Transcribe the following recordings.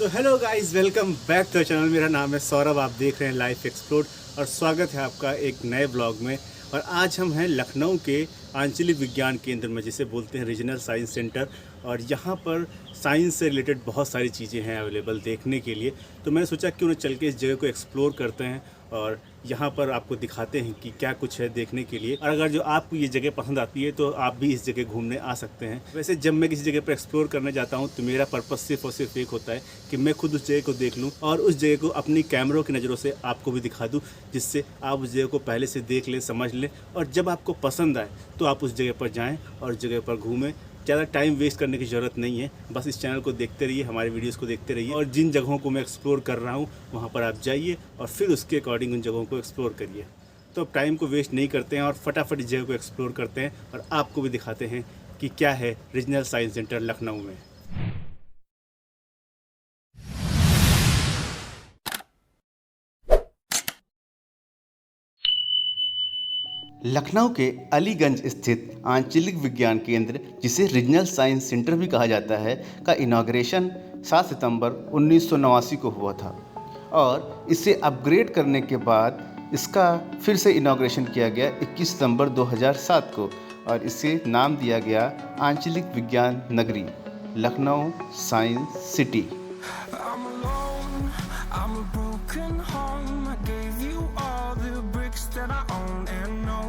So hello guys, welcome back to channel. मेरा नाम है सौरभ, आप देख रहे हैं लाइफ एक्सप्लोर और स्वागत है आपका एक नए ब्लॉग में। और आज हम हैं लखनऊ के आंचलिक विज्ञान केंद्र में, जिसे बोलते हैं रीजनल साइंस सेंटर। और यहाँ पर साइंस से रिलेटेड बहुत सारी चीज़ें हैं अवेलेबल देखने के लिए। तो मैंने सोचा क्यों न चल के इस जगह को एक्सप्लोर करते हैं और यहाँ पर आपको दिखाते हैं कि क्या कुछ है देखने के लिए। और अगर जो आपको ये जगह पसंद आती है तो आप भी इस जगह घूमने आ सकते हैं। वैसे जब मैं किसी जगह पर एक्सप्लोर करने जाता हूँ तो मेरा पर्पस सिर्फ और सिर्फ एक होता है कि मैं खुद उस जगह को देख लूँ और उस जगह को अपनी कैमरों की नज़रों से आपको भी दिखा दूँ, जिससे आप उस जगह को पहले से देख लें, समझ लें और जब आपको पसंद आए तो आप उस जगह पर जाएँ और उस जगह पर घूमें। ज़्यादा टाइम वेस्ट करने की ज़रूरत नहीं है, बस इस चैनल को देखते रहिए, हमारे वीडियोस को देखते रहिए और जिन जगहों को मैं एक्सप्लोर कर रहा हूँ वहाँ पर आप जाइए और फिर उसके अकॉर्डिंग उन जगहों को एक्सप्लोर करिए। तो अब टाइम को वेस्ट नहीं करते हैं और फटाफट इस जगह को एक्सप्लोर करते हैं और आपको भी दिखाते हैं कि क्या है रीजनल साइंस सेंटर लखनऊ में। लखनऊ के अलीगंज स्थित आंचलिक विज्ञान केंद्र, जिसे रीजनल साइंस सेंटर भी कहा जाता है, का इनॉग्रेशन 7 सितंबर 1989 को हुआ था और इसे अपग्रेड करने के बाद इसका फिर से इनॉग्रेशन किया गया 21 सितंबर 2007 को और इसे नाम दिया गया आंचलिक विज्ञान नगरी Lucknow science city. I'm alone, I'm a broken home. I gave you all the bricks that I own and know.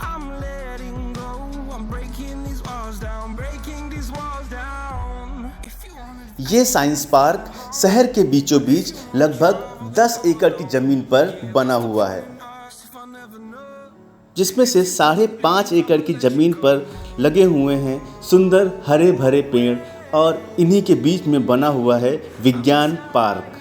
I'm letting go, I'm breaking these walls down, breaking these walls down. If you wanna ये science park शहर के बीचों बीच लगभग 10 एकड़ की ज़मीन पर बना हुआ है, ask if I never know. जिसमें से 5.5 एकड़ की ज़मीन पर लगे हुए हैं सुंदर हरे भरे पेड़ और इन्हीं के बीच में बना हुआ है विज्ञान पार्क।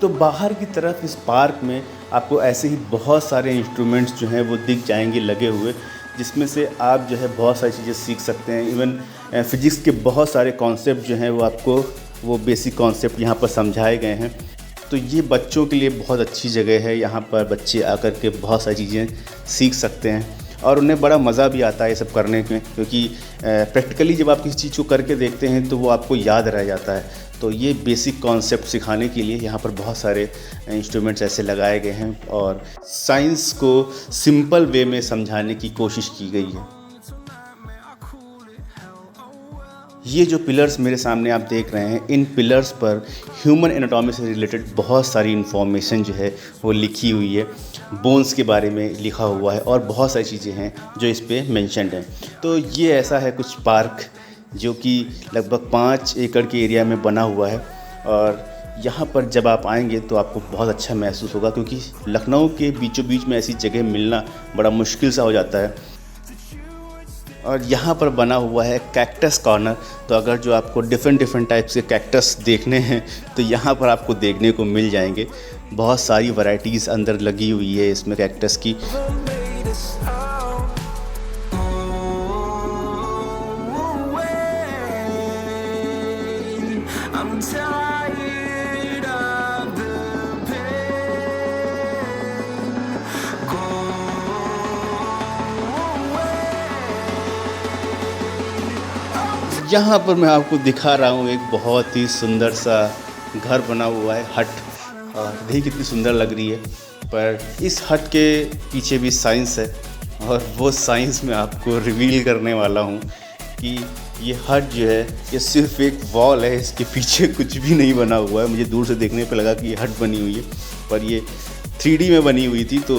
तो बाहर की तरफ इस पार्क में आपको ऐसे ही बहुत सारे इंस्ट्रूमेंट्स जो हैं वो दिख जाएंगे लगे हुए, जिसमें से आप जो है बहुत सारी चीज़ें सीख सकते हैं। इवन फिजिक्स के बहुत सारे कॉन्सेप्ट जो हैं वो आपको वो बेसिक कॉन्सेप्ट यहाँ पर समझाए गए हैं। तो ये बच्चों के लिए बहुत अच्छी जगह है, यहाँ पर बच्चे आकर के बहुत सारी चीज़ें सीख सकते हैं और उन्हें बड़ा मज़ा भी आता है ये सब करने में, क्योंकि प्रैक्टिकली जब आप किसी चीज़ को करके देखते हैं तो वो आपको याद रह जाता है। तो ये बेसिक कॉन्सेप्ट सिखाने के लिए यहाँ पर बहुत सारे इंस्ट्रूमेंट्स ऐसे लगाए गए हैं और साइंस को सिंपल वे में समझाने की कोशिश की गई है। ये जो पिलर्स मेरे सामने आप देख रहे हैं, इन पिलर्स पर ह्यूमन एनाटॉमी से रिलेटेड बहुत सारी इन्फॉर्मेशन जो है वो लिखी हुई है। बोन्स के बारे में लिखा हुआ है और बहुत सारी चीज़ें हैं जो इस पे मेंशन्ड हैं। तो ये ऐसा है कुछ पार्क जो कि लगभग 5 एकड़ के एरिया में बना हुआ है और यहाँ पर जब आप आएंगे तो आपको बहुत अच्छा महसूस होगा, क्योंकि लखनऊ के बीचों बीच में ऐसी जगह मिलना बड़ा मुश्किल सा हो जाता है। और यहाँ पर बना हुआ है कैक्टस कॉर्नर। तो अगर जो आपको डिफरेंट टाइप्स के कैक्टस देखने हैं तो यहाँ पर आपको देखने को मिल जाएंगे। बहुत सारी वैरायटीज़ अंदर लगी हुई है इसमें कैक्टस की। made us out. I'm tired of the pain. Go away. यहाँ पर मैं आपको दिखा रहा हूँ एक बहुत ही सुंदर सा घर बना हुआ है, हट। और देखिए कितनी सुंदर लग रही है। पर इस हट के पीछे भी साइंस है और वो साइंस मैं आपको रिवील करने वाला हूँ कि ये हट जो है ये सिर्फ एक वॉल है, इसके पीछे कुछ भी नहीं बना हुआ है। मुझे दूर से देखने पे लगा कि ये हट बनी हुई है, पर ये 3D में बनी हुई थी तो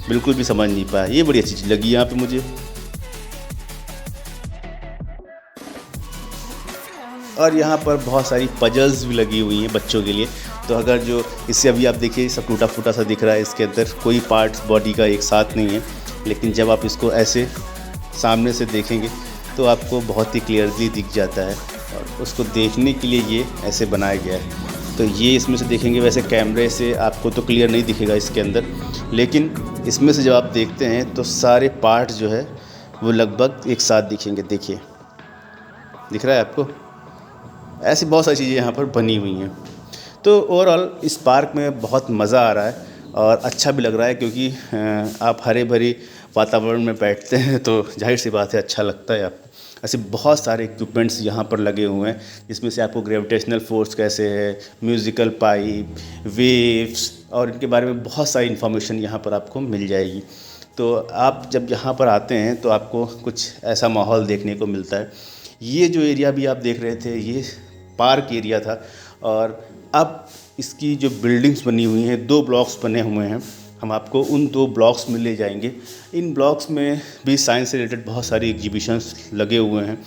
बिल्कुल भी समझ नहीं पाया। ये बड़ी अच्छी चीज़ लगी यहाँ पे मुझे। और यहाँ पर बहुत सारी पजल्स भी लगी हुई हैं बच्चों के लिए। तो अगर जो इससे अभी आप देखिए सब टूटा फूटा सा दिख रहा है, इसके अंदर कोई पार्ट्स बॉडी का एक साथ नहीं है, लेकिन जब आप इसको ऐसे सामने से देखेंगे तो आपको बहुत ही क्लियरली दिख जाता है और उसको देखने के लिए ये ऐसे बनाया गया है। तो ये इसमें से देखेंगे, वैसे कैमरे से आपको तो क्लियर नहीं दिखेगा इसके अंदर, लेकिन इसमें से जब आप देखते हैं तो सारे पार्ट्स जो है वो लगभग एक साथ दिखेंगे। देखिए दिख रहा है आपको? ऐसी बहुत सारी चीज़ें यहाँ पर बनी हुई हैं। तो ओवरऑल इस पार्क में बहुत मज़ा आ रहा है और अच्छा भी लग रहा है, क्योंकि आप हरे भरी वातावरण में बैठते हैं तो जाहिर सी बात है अच्छा लगता है आपको। ऐसे बहुत सारे इक्विपमेंट्स यहाँ पर लगे हुए हैं, जिसमें से आपको ग्रेविटेशनल फोर्स कैसे है, म्यूज़िकल पाइप, वेव्स और इनके बारे में बहुत सारी इन्फॉर्मेशन यहाँ पर आपको मिल जाएगी। तो आप जब यहाँ पर आते हैं तो आपको कुछ ऐसा माहौल देखने को मिलता है। ये जो एरिया भी आप देख रहे थे ये पार्क एरिया था, और अब इसकी जो बिल्डिंग्स बनी हुई हैं, 2 ब्लॉक्स बने हुए हैं, हम आपको उन 2 ब्लॉक्स में ले जाएंगे। इन ब्लॉक्स में भी साइंस से रिलेटेड बहुत सारी एग्जीबिशंस लगे हुए हैं,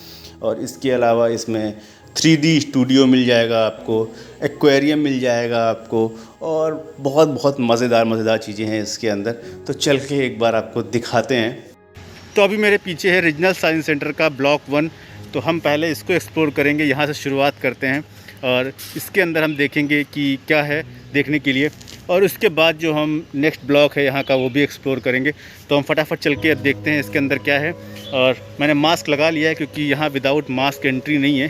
और इसके अलावा इसमें 3D स्टूडियो मिल जाएगा आपको, एक्वेरियम मिल जाएगा आपको, और बहुत बहुत मज़ेदार चीज़ें हैं इसके अंदर। तो चल के एक बार आपको दिखाते हैं। तो अभी मेरे पीछे है रीजनल साइंस सेंटर का ब्लॉक 1, तो हम पहले इसको एक्सप्लोर करेंगे, यहाँ से शुरुआत करते हैं और इसके अंदर हम देखेंगे कि क्या है देखने के लिए, और उसके बाद जो हम नेक्स्ट ब्लॉक है यहाँ का वो भी एक्सप्लोर करेंगे। तो हम फटाफट चल के देखते हैं इसके अंदर क्या है। और मैंने मास्क लगा लिया है क्योंकि यहाँ विदाउट मास्क एंट्री नहीं है।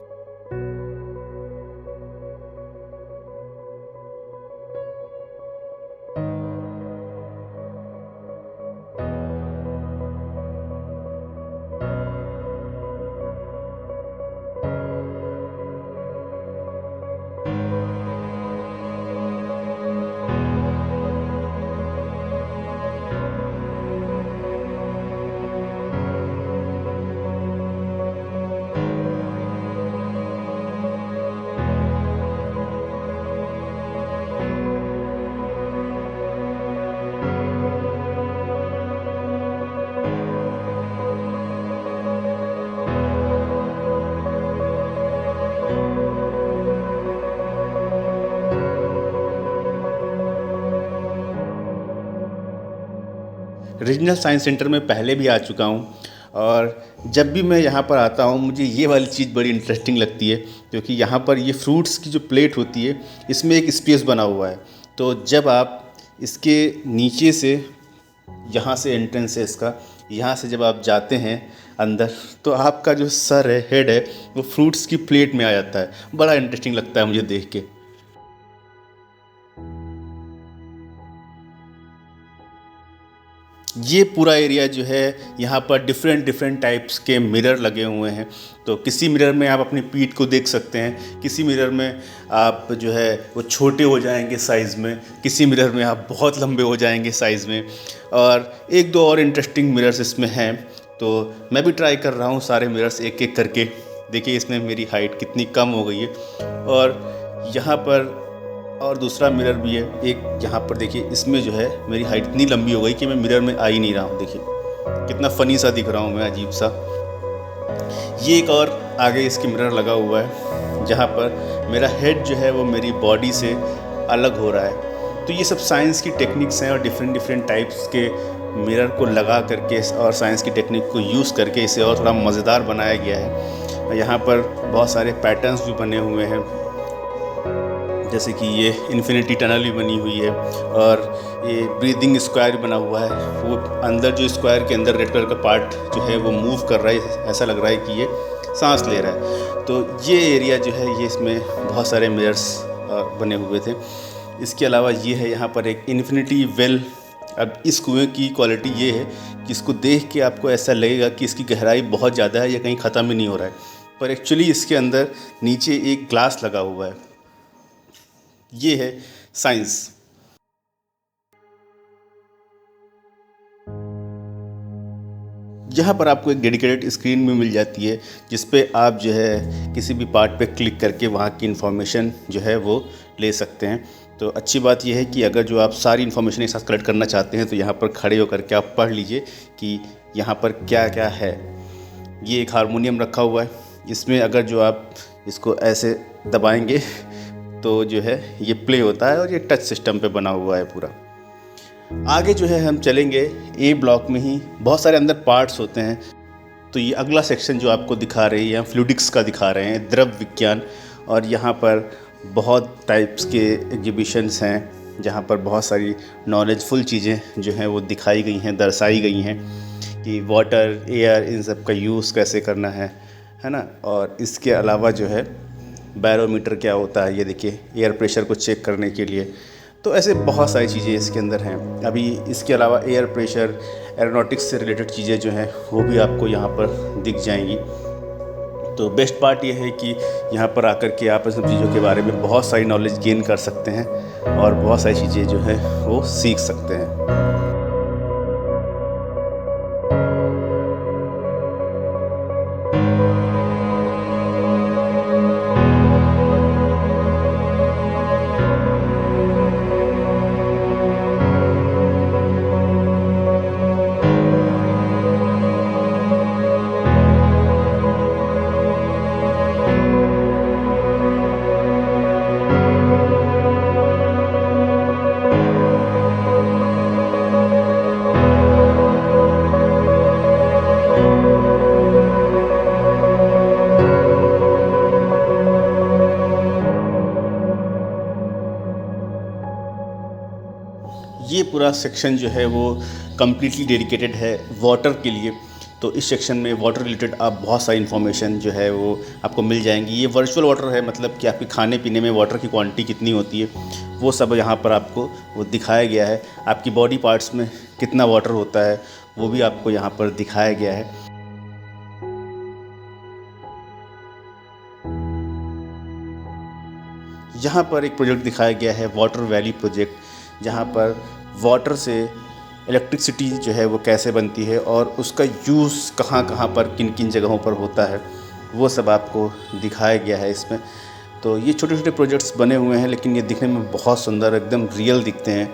रीजनल साइंस सेंटर में पहले भी आ चुका हूँ, और जब भी मैं यहाँ पर आता हूँ मुझे ये वाली चीज़ बड़ी इंटरेस्टिंग लगती है, क्योंकि यहाँ पर ये फ्रूट्स की जो प्लेट होती है इसमें एक स्पेस बना हुआ है। तो जब आप इसके नीचे से, यहाँ से एंट्रेंस है इसका, यहाँ से जब आप जाते हैं अंदर तो आपका जो सर है, हेड है, वो फ्रूट्स की प्लेट में आ जाता है। बड़ा इंटरेस्टिंग लगता है मुझे देख के। ये पूरा एरिया जो है यहाँ पर डिफरेंट टाइप्स के मिरर लगे हुए हैं। तो किसी मिरर में आप अपनी पीठ को देख सकते हैं, किसी मिरर में आप जो है वो छोटे हो जाएंगे साइज़ में, किसी मिरर में आप बहुत लंबे हो जाएंगे साइज़ में, और 1-2 और इंटरेस्टिंग मिरर्स इसमें हैं। तो मैं भी ट्राई कर रहा हूँ सारे मिरर्स एक एक करके। देखिए इसमें मेरी हाइट कितनी कम हो गई है, और यहाँ पर और दूसरा मिरर भी है एक, यहाँ पर देखिए इसमें जो है मेरी हाइट इतनी लंबी हो गई कि मैं मिरर में आ ही नहीं रहा हूँ। देखिए कितना फ़नी सा दिख रहा हूँ मैं, अजीब सा। ये एक और आगे इसकी मिरर लगा हुआ है जहाँ पर मेरा हेड जो है वो मेरी बॉडी से अलग हो रहा है। तो ये सब साइंस की टेक्निक्स हैं, और डिफरेंट टाइप्स के मिरर को लगा करके और साइंस की टेक्निक को यूज़ करके इसे और थोड़ा मज़ेदार बनाया गया है। यहाँ पर बहुत सारे पैटर्न्स भी बने हुए हैं, जैसे कि ये इन्फिनिटी टनल भी बनी हुई है, और ये ब्रीदिंग स्क्वायर बना हुआ है। वो अंदर जो स्क्वायर के अंदर रेड कलर का पार्ट जो है वो मूव कर रहा है, ऐसा लग रहा है कि ये सांस ले रहा है। तो ये एरिया जो है ये इसमें बहुत सारे मिरर्स बने हुए थे। इसके अलावा ये है यहाँ पर एक इन्फिनिटी वेल। अब इस कुएँ की क्वालिटी ये है कि इसको देख के आपको ऐसा लगेगा कि इसकी गहराई बहुत ज़्यादा है या कहीं ख़त्म ही नहीं हो रहा है, पर एक्चुअली इसके अंदर नीचे एक ग्लास लगा हुआ है। ये है साइंस। यहाँ पर आपको एक डेडिकेटेड स्क्रीन भी मिल जाती है, जिस पे आप जो है किसी भी पार्ट पे क्लिक करके वहाँ की इन्फॉर्मेशन जो है वो ले सकते हैं। तो अच्छी बात यह है कि अगर जो आप सारी इन्फॉर्मेशन एक साथ कलेक्ट करना चाहते हैं तो यहाँ पर खड़े होकर के आप पढ़ लीजिए कि यहाँ पर क्या क्या है। ये एक हारमोनियम रखा हुआ है, इसमें अगर जो आप इसको ऐसे दबाएंगे तो जो है ये प्ले होता है, और ये टच सिस्टम पे बना हुआ है पूरा। आगे जो है हम चलेंगे ए ब्लॉक में ही बहुत सारे अंदर पार्ट्स होते हैं। तो ये अगला सेक्शन जो आपको दिखा रही है फ्लूइडिक्स का दिखा रहे हैं, द्रव विज्ञान। और यहाँ पर बहुत टाइप्स के एग्जीबिशंस हैं जहाँ पर बहुत सारी नॉलेजफुल चीज़ें जो हैं वो दिखाई गई हैं, दर्शाई गई हैं कि वाटर, एयर, इन सब का यूज़ कैसे करना है ना। और इसके अलावा जो है बैरोमीटर क्या होता है, ये देखिए एयर प्रेशर को चेक करने के लिए। तो ऐसे बहुत सारी चीज़ें इसके अंदर हैं। अभी इसके अलावा एयर प्रेशर, एरोनॉटिक्स से रिलेटेड चीज़ें जो हैं वो भी आपको यहाँ पर दिख जाएंगी। तो बेस्ट पार्ट ये है कि यहाँ पर आकर के आप इन सब चीज़ों के बारे में बहुत सारी नॉलेज गेन कर सकते हैं और बहुत सारी चीज़ें जो है वो सीख सकते हैं। ये पूरा सेक्शन जो है वो कम्प्लीटली डेडिकेटेड है वाटर के लिए। तो इस सेक्शन में वाटर रिलेटेड आप बहुत सारी इन्फॉर्मेशन जो है वो आपको मिल जाएंगी। ये वर्चुअल वाटर है, मतलब कि आपके खाने पीने में वाटर की क्वांटिटी कितनी होती है वो सब यहाँ पर आपको वो दिखाया गया है। आपकी बॉडी पार्ट्स में कितना वाटर होता है वो भी आपको यहाँ पर दिखाया गया है। यहाँ पर एक प्रोजेक्ट दिखाया गया है, वाटर वैली प्रोजेक्ट, जहाँ पर वाटर से इलेक्ट्रिसिटी जो है वो कैसे बनती है और उसका यूज़ कहाँ कहाँ पर किन किन जगहों पर होता है वो सब आपको दिखाया गया है इसमें। तो ये छोटे छोटे प्रोजेक्ट्स बने हुए हैं, लेकिन ये दिखने में बहुत सुंदर, एकदम रियल दिखते हैं।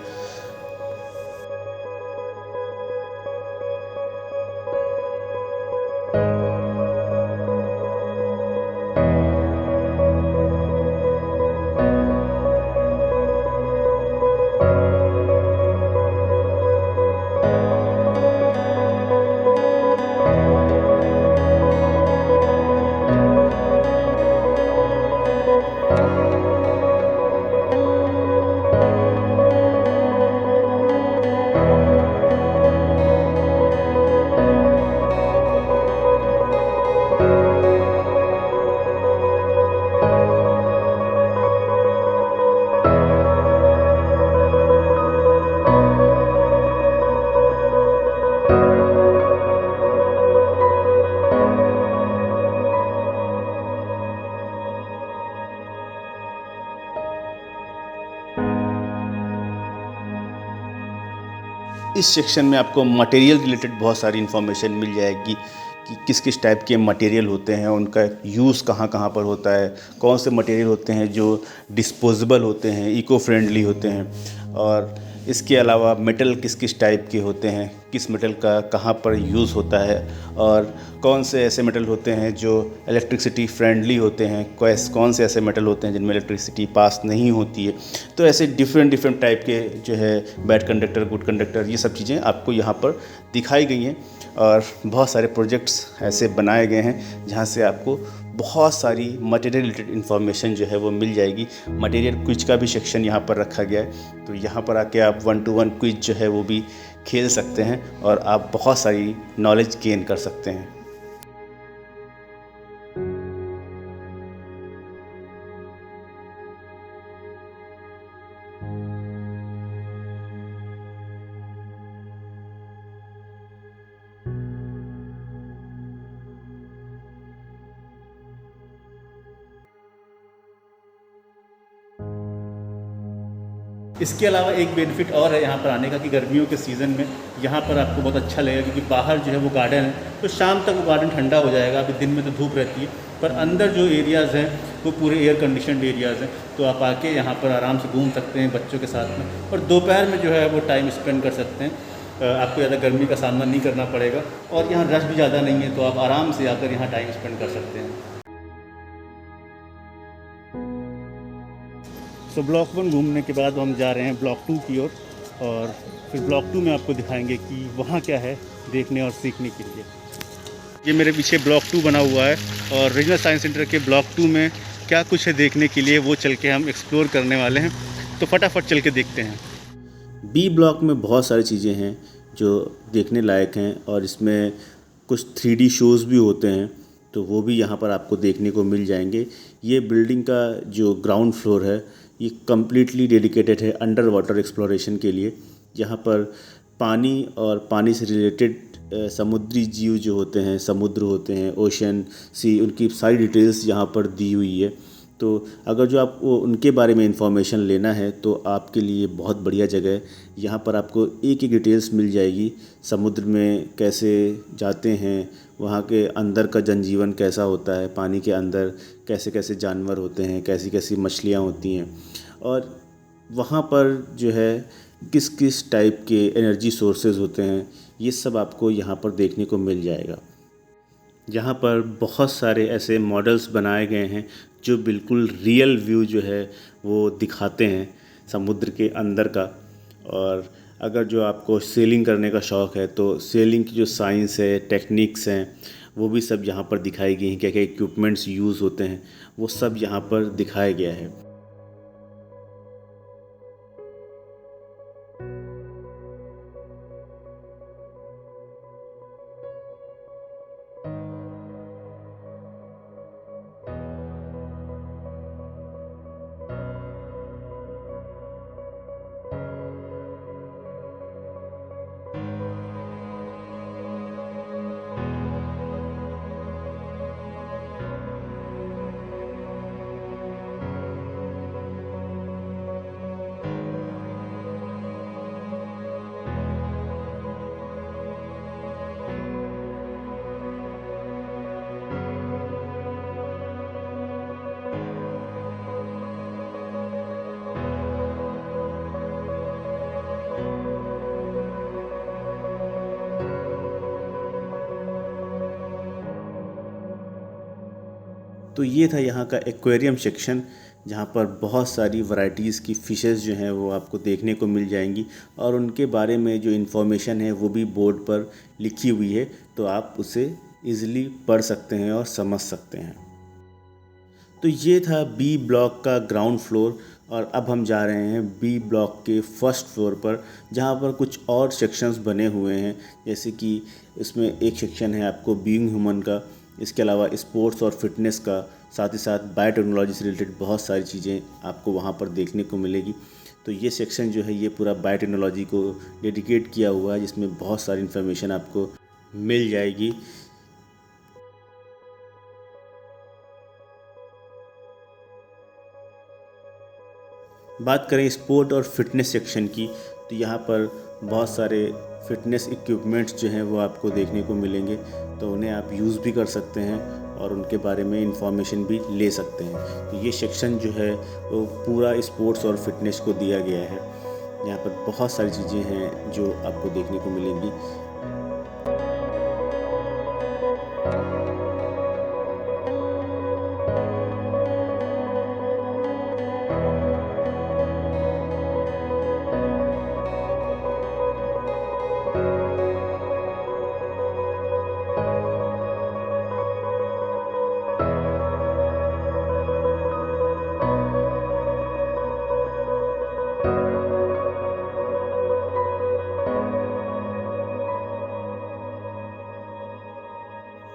इस सेक्शन में आपको मटेरियल रिलेटेड बहुत सारी इन्फॉर्मेशन मिल जाएगी कि किस किस टाइप के मटेरियल होते हैं, उनका यूज़ कहाँ कहाँ पर होता है, कौन से मटेरियल होते हैं जो डिस्पोजेबल होते हैं, इको फ्रेंडली होते हैं, और इसके अलावा मेटल किस किस टाइप के होते हैं, किस मेटल का कहाँ पर यूज़ होता है, और कौन से ऐसे मेटल होते हैं जो इलेक्ट्रिसिटी फ्रेंडली होते हैं, कौन से ऐसे मेटल होते हैं जिनमें इलेक्ट्रिसिटी पास नहीं होती है। तो ऐसे डिफरेंट टाइप के जो है बैड कंडक्टर, गुड कंडक्टर, ये सब चीज़ें आपको यहाँ पर दिखाई गई हैं। और बहुत सारे प्रोजेक्ट्स ऐसे बनाए गए हैं जहाँ से आपको बहुत सारी मटेरियल रिलेटेड इन्फॉर्मेशन जो है वो मिल जाएगी। मटेरियल क्विज का भी सेक्शन यहाँ पर रखा गया है, तो यहाँ पर आके आप 1-to-1 क्विज जो है वो भी खेल सकते हैं और आप बहुत सारी नॉलेज गेन कर सकते हैं। इसके अलावा एक बेनिफिट और है यहाँ पर आने का कि गर्मियों के सीज़न में यहाँ पर आपको बहुत अच्छा लगेगा, क्योंकि बाहर जो है वो गार्डन है, तो शाम तक वो गार्डन ठंडा हो जाएगा। अभी दिन में तो धूप रहती है, पर अंदर जो एरियाज़ हैं वो पूरे एयर कंडीशनड एरियाज़ हैं, तो आप आके यहाँ पर आराम से घूम सकते हैं बच्चों के साथ में, और दोपहर में जो है वो टाइम स्पेंड कर सकते हैं। आपको ज़्यादा गर्मी का सामना नहीं करना पड़ेगा, और यहाँ रश भी ज़्यादा नहीं है, तो आप आराम से आकर यहाँ टाइम स्पेंड कर सकते हैं। तो ब्लॉक 1 घूमने के बाद हम जा रहे हैं ब्लॉक 2 की ओर, और फिर ब्लॉक 2 में आपको दिखाएंगे कि वहाँ क्या है देखने और सीखने के लिए। ये मेरे पीछे ब्लॉक 2 बना हुआ है, और रीजनल साइंस सेंटर के ब्लॉक 2 में क्या कुछ है देखने के लिए वो चल के हम एक्सप्लोर करने वाले हैं, तो फटाफट चल के देखते हैं। बी ब्लॉक में बहुत सारी चीज़ें हैं जो देखने लायक हैं, और इसमें कुछ 3D शोज़ भी होते हैं, तो वो भी यहाँ पर आपको देखने को मिल जाएंगे। ये बिल्डिंग का जो ग्राउंड फ्लोर है ये कम्प्लीटली डेडिकेटेड है अंडर वाटर एक्सप्लोरेशन के लिए, जहाँ पर पानी और पानी से रिलेटेड समुद्री जीव जो होते हैं, समुद्र होते हैं, ओशन, सी, उनकी सारी डिटेल्स यहाँ पर दी हुई है। तो अगर जो आपको उनके बारे में इंफॉर्मेशन लेना है तो आपके लिए बहुत बढ़िया जगह है। यहाँ पर आपको एक एक डिटेल्स मिल जाएगी, समुद्र में कैसे जाते हैं, वहाँ के अंदर का जनजीवन कैसा होता है, पानी के अंदर कैसे कैसे जानवर होते हैं, कैसी कैसी मछलियाँ होती हैं, और वहाँ पर जो है किस किस टाइप के एनर्जी सोर्सेज होते हैं, ये सब आपको यहाँ पर देखने को मिल जाएगा। यहाँ पर बहुत सारे ऐसे मॉडल्स बनाए गए हैं जो बिल्कुल रियल व्यू जो है वो दिखाते हैं समुद्र के अंदर का। और अगर जो आपको सेलिंग करने का शौक़ है तो सेलिंग की जो साइंस है, टेक्निक्स हैं, वो भी सब यहाँ पर दिखाई गई हैं। क्या क्या इक्विपमेंट्स यूज़ होते हैं वो सब यहाँ पर दिखाया गया है। तो ये था यहाँ का एक्वेरियम सेक्शन, जहाँ पर बहुत सारी वैरायटीज़ की फ़िशेज़ जो हैं वो आपको देखने को मिल जाएंगी, और उनके बारे में जो इन्फॉर्मेशन है वो भी बोर्ड पर लिखी हुई है, तो आप उसे ईज़िली पढ़ सकते हैं और समझ सकते हैं। तो ये था बी ब्लॉक का ग्राउंड फ्लोर, और अब हम जा रहे हैं बी ब्लॉक के फर्स्ट फ्लोर पर, जहाँ पर कुछ और सेक्शंस बने हुए हैं। जैसे कि इसमें एक सेक्शन है आपको बीइंग ह्यूमन का, इसके अलावा स्पोर्ट्स और फिटनेस का, साथ ही साथ बायोटेक्नोलॉजी से रिलेटेड बहुत सारी चीज़ें आपको वहाँ पर देखने को मिलेगी। तो ये सेक्शन जो है ये पूरा बायोटेक्नोलॉजी को डेडिकेट किया हुआ है, जिसमें बहुत सारी इन्फॉर्मेशन आपको मिल जाएगी। बात करें स्पोर्ट और फिटनेस सेक्शन की, तो यहाँ पर बहुत सारे फिटनेस इक्विपमेंट्स जो हैं वो आपको देखने को मिलेंगे, तो उन्हें आप यूज़ भी कर सकते हैं और उनके बारे में इंफॉर्मेशन भी ले सकते हैं। तो ये सेक्शन जो है वो पूरा स्पोर्ट्स और फिटनेस को दिया गया है। यहाँ पर बहुत सारी चीज़ें हैं जो आपको देखने को मिलेंगी।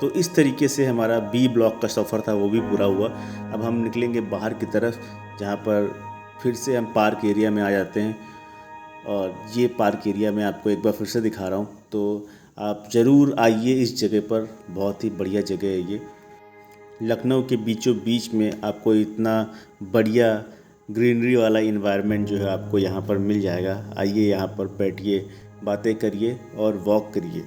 तो इस तरीके से हमारा बी ब्लॉक का सफ़र था वो भी पूरा हुआ। अब हम निकलेंगे बाहर की तरफ, जहाँ पर फिर से हम पार्क एरिया में आ जाते हैं, और ये पार्क एरिया मैं आपको एक बार फिर से दिखा रहा हूँ। तो आप ज़रूर आइए इस जगह पर, बहुत ही बढ़िया जगह है ये। लखनऊ के बीचों बीच में आपको इतना बढ़िया ग्रीनरी वाला इन्वायरमेंट जो है आपको यहाँ पर मिल जाएगा। आइए यहाँ पर बैठिए, बातें करिए और वॉक करिए।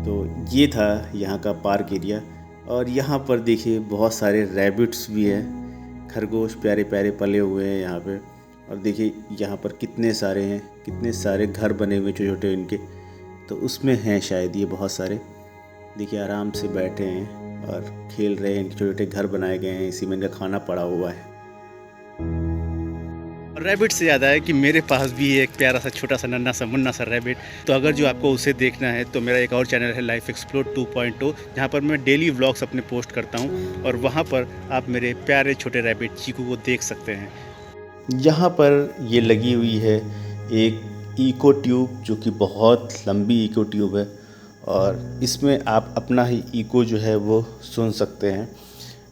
तो ये था यहाँ का पार्क एरिया, और यहाँ पर देखिए बहुत सारे रैबिट्स भी हैं, खरगोश प्यारे प्यारे पले हुए हैं यहाँ पे। और देखिए यहाँ पर कितने सारे हैं, कितने सारे घर बने हुए छोटे छोटे इनके, तो उसमें हैं शायद ये बहुत सारे। देखिए आराम से बैठे हैं और खेल रहे हैं, छोटे छोटे घर बनाए गए हैं, इसी में इनका खाना पड़ा हुआ है। रैबिट से याद आया कि मेरे पास भी एक प्यारा सा छोटा सा नन्हा सा मुन्ना सा रैबिट, तो अगर जो आपको उसे देखना है तो मेरा एक और चैनल है लाइफ एक्सप्लोर 2.0, जहाँ पर मैं डेली व्लॉग्स अपने पोस्ट करता हूँ, और वहाँ पर आप मेरे प्यारे छोटे रैबिट चीकू को देख सकते हैं। यहाँ पर ये लगी हुई है एक इको ट्यूब, जो कि बहुत लंबी इको ट्यूब है, और इसमें आप अपना ही इको जो है वो सुन सकते हैं।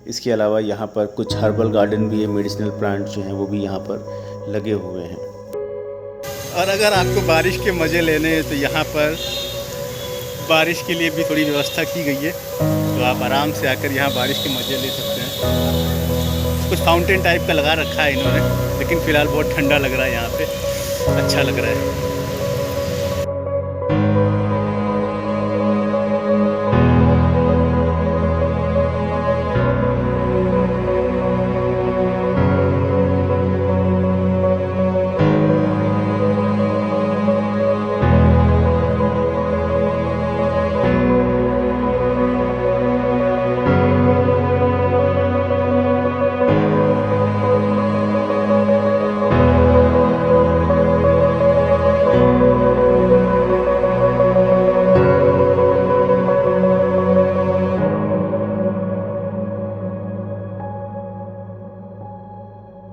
इसके अलावा यहाँ पर कुछ हर्बल गार्डन भी है, मेडिसिनल प्लांट जो हैं वो भी यहाँ पर लगे हुए हैं। और अगर आपको बारिश के मज़े लेने हैं तो यहाँ पर बारिश के लिए भी थोड़ी व्यवस्था की गई है, तो आप आराम से आकर यहाँ बारिश के मज़े ले सकते हैं। कुछ फाउंटेन टाइप का लगा रखा है इन्होंने, लेकिन फ़िलहाल बहुत ठंडा लग रहा है यहाँ पे, अच्छा लग रहा है।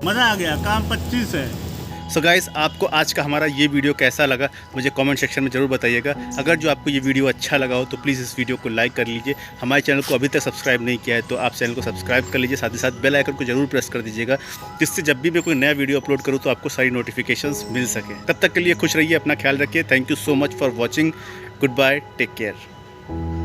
मज़ा आ गया, काम 25 है। सो गाइस, आपको आज का हमारा ये वीडियो कैसा लगा मुझे कमेंट सेक्शन में ज़रूर बताइएगा। अगर जो आपको ये वीडियो अच्छा लगा हो तो प्लीज़ इस वीडियो को लाइक कर लीजिए। हमारे चैनल को अभी तक सब्सक्राइब नहीं किया है तो आप चैनल को सब्सक्राइब कर लीजिए, साथ ही साथ बेल आइकन को जरूर प्रेस कर दीजिएगा, जिससे जब भी मैं कोई नया वीडियो अपलोड करूँ तो आपको सारी नोटिफिकेशंस मिल सके। तब तक के लिए खुश रहिए, अपना ख्याल रखिए। Thank you so much for watching. Good bye, take care.